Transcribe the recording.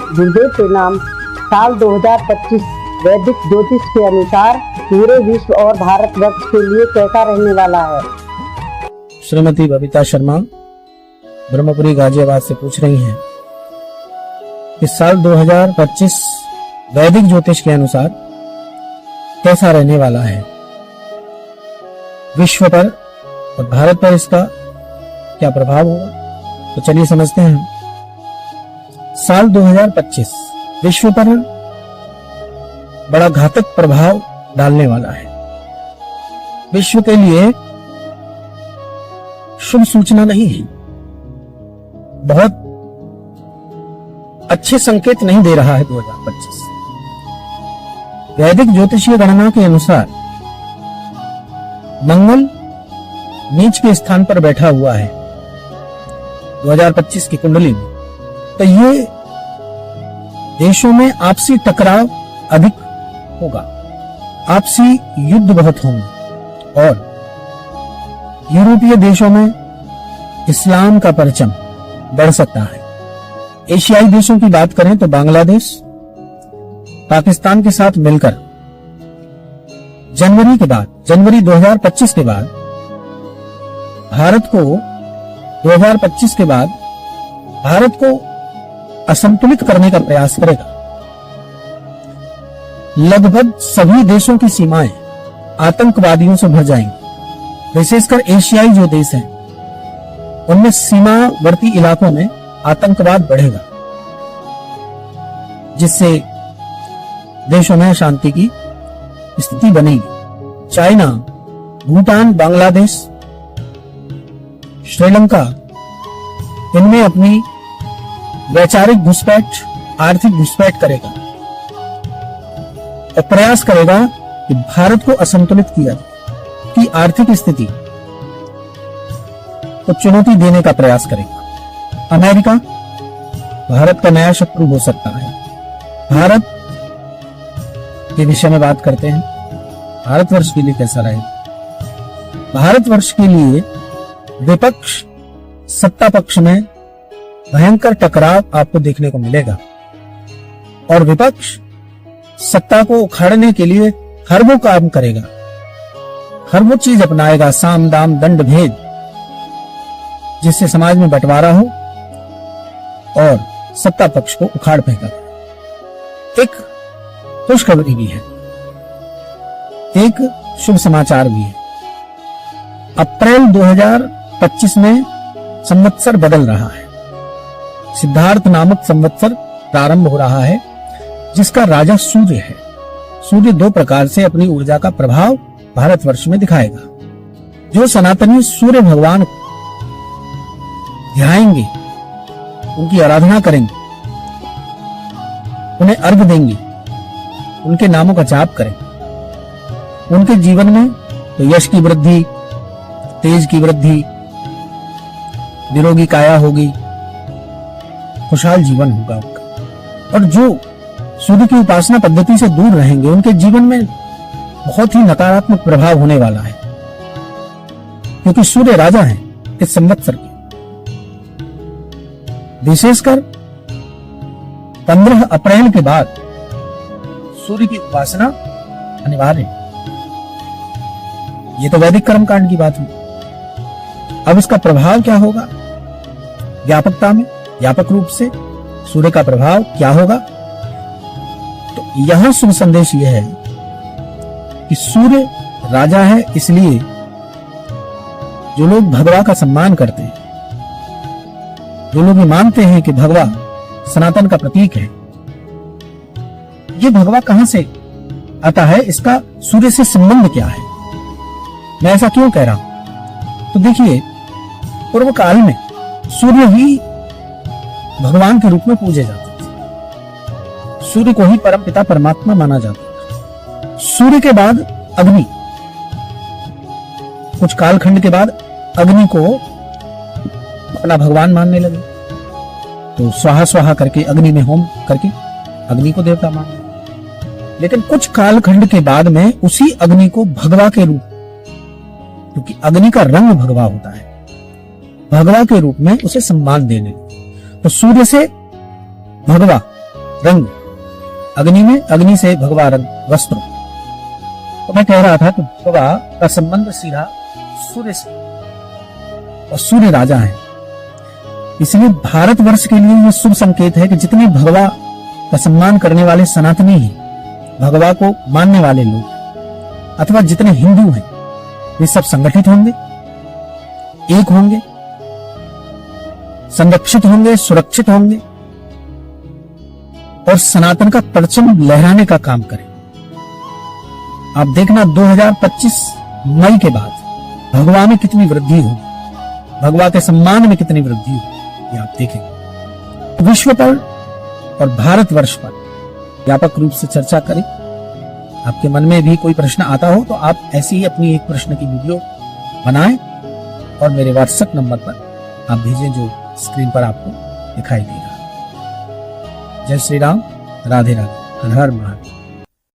गुरुदेव प्रणाम। साल 2025 वैदिक ज्योतिष के अनुसार पूरे विश्व और भारतवर्ष के लिए कैसा रहने वाला है? श्रीमती बबीता शर्मा ब्रह्मपुरी गाजियाबाद से पूछ रही हैं कि साल 2025 वैदिक ज्योतिष के अनुसार कैसा रहने वाला है, विश्व पर और भारत पर इसका क्या प्रभाव होगा। तो चलिए समझते हैं। साल 2025 विश्व पर बड़ा घातक प्रभाव डालने वाला है। विश्व के लिए शुभ सूचना नहीं है, बहुत अच्छे संकेत नहीं दे रहा है 2025। वैदिक ज्योतिषीय गणना के अनुसार मंगल नीच के स्थान पर बैठा हुआ है 2025 की कुंडली में, तो ये देशों में आपसी टकराव अधिक होगा, आपसी युद्ध बहुत होंगे और यूरोपीय देशों में इस्लाम का परचम बढ़ सकता है। एशियाई देशों की बात करें तो बांग्लादेश पाकिस्तान के साथ मिलकर जनवरी 2025 के बाद भारत को असंतुलित करने का प्रयास करेगा। लगभग सभी देशों की सीमाएं आतंकवादियों से भर जाएंगी। विशेषकर एशियाई जो देश हैं उनमें सीमावर्ती इलाकों में आतंकवाद बढ़ेगा, जिससे देशों में शांति की स्थिति बनेगी। चाइना, भूटान, बांग्लादेश, श्रीलंका इनमें अपनी वैचारिक घुसपैठ, आर्थिक घुसपैठ करेगा और प्रयास करेगा कि भारत को असंतुलित किया जाए, कि आर्थिक स्थिति को चुनौती देने का प्रयास करेगा। अमेरिका भारत का नया शत्रु हो सकता है। भारत के विषय में बात करते हैं। भारतवर्ष के लिए कैसा रहेगा? भारतवर्ष के लिए विपक्ष सत्ता पक्ष में भयंकर टकराव आपको देखने को मिलेगा और विपक्ष सत्ता को उखाड़ने के लिए हर वो काम करेगा, हर वो चीज अपनाएगा, साम दाम दंड भेद, जिससे समाज में बंटवारा हो और सत्ता पक्ष को उखाड़ फेंका। एक खुशखबरी भी है, एक शुभ समाचार भी है। अप्रैल 2025 में संवत्सर बदल रहा है। सिद्धार्थ नामक संवत्सर प्रारंभ हो रहा है, जिसका राजा सूर्य है। सूर्य दो प्रकार से अपनी ऊर्जा का प्रभाव भारतवर्ष में दिखाएगा। जो सनातनी सूर्य भगवान को ध्याएंगे, उनकी आराधना करेंगे, उन्हें अर्घ देंगे, उनके नामों का जाप करेंगे, उनके जीवन में तो यश की वृद्धि, तेज की वृद्धि, निरोगी काया होगी, खुशहाल जीवन होगा उनका। और जो सूर्य की उपासना पद्धति से दूर रहेंगे, उनके जीवन में बहुत ही नकारात्मक प्रभाव होने वाला है, क्योंकि सूर्य राजा हैं इस संवत्सर के। विशेषकर 15 अप्रैल के बाद सूर्य की उपासना अनिवार्य है। ये तो वैदिक कर्मकांड की बात हुई। अब इसका प्रभाव क्या होगा व्यापकता में, व्यापक रूप से सूर्य का प्रभाव क्या होगा? तो यहां शुभ संदेश यह है कि सूर्य राजा है, इसलिए जो लोग भगवा का सम्मान करते हैं, जो लोग ये मानते हैं कि भगवा सनातन का प्रतीक है, ये भगवा कहां से आता है, इसका सूर्य से संबंध क्या है, मैं ऐसा क्यों कह रहा हूं? तो देखिए, पूर्व काल में सूर्य ही भगवान के रूप में पूजे जाते थे। सूर्य को ही परमपिता परमात्मा माना जाता था। सूर्य के बाद अग्नि, कुछ कालखंड के बाद अग्नि को अपना भगवान मानने लगे, तो स्वाहा स्वाहा करके अग्नि में होम करके अग्नि को देवता माना। लेकिन कुछ कालखंड के बाद में उसी अग्नि को भगवा के रूप, क्योंकि अग्नि का रंग भगवा होता है, भगवा के रूप में उसे सम्मान देने। तो सूर्य से भगवा रंग, अग्नि में अग्नि से भगवा रंग वस्त्र। तो मैं कह रहा था कि भगवा का संबंध सीधा सूर्य से, और सूर्य राजा है। इसलिए भारतवर्ष के लिए यह शुभ संकेत है कि जितने भगवा का सम्मान करने वाले सनातनी हैं, भगवा को मानने वाले लोग अथवा जितने हिंदू हैं, वे सब संगठित होंगे, एक होंगे, संरक्षित होंगे, सुरक्षित होंगे और सनातन का परचम लहराने का काम करें। आप देखना 2025 मई के बाद भगवा में कितनी वृद्धि होगी, भगवा के सम्मान में कितनी वृद्धि होगी, ये आप देखेंगे। विश्व पर और भारतवर्ष पर व्यापक रूप से चर्चा करें। आपके मन में भी कोई प्रश्न आता हो तो आप ऐसी ही अपनी एक प्रश्न की वीडियो बनाएं और मेरे व्हाट्सएप नंबर पर आप भेजें जो स्क्रीन पर आपको दिखाई दे रहा है। जय श्री राम, राधे राधे, हर हर महादेव।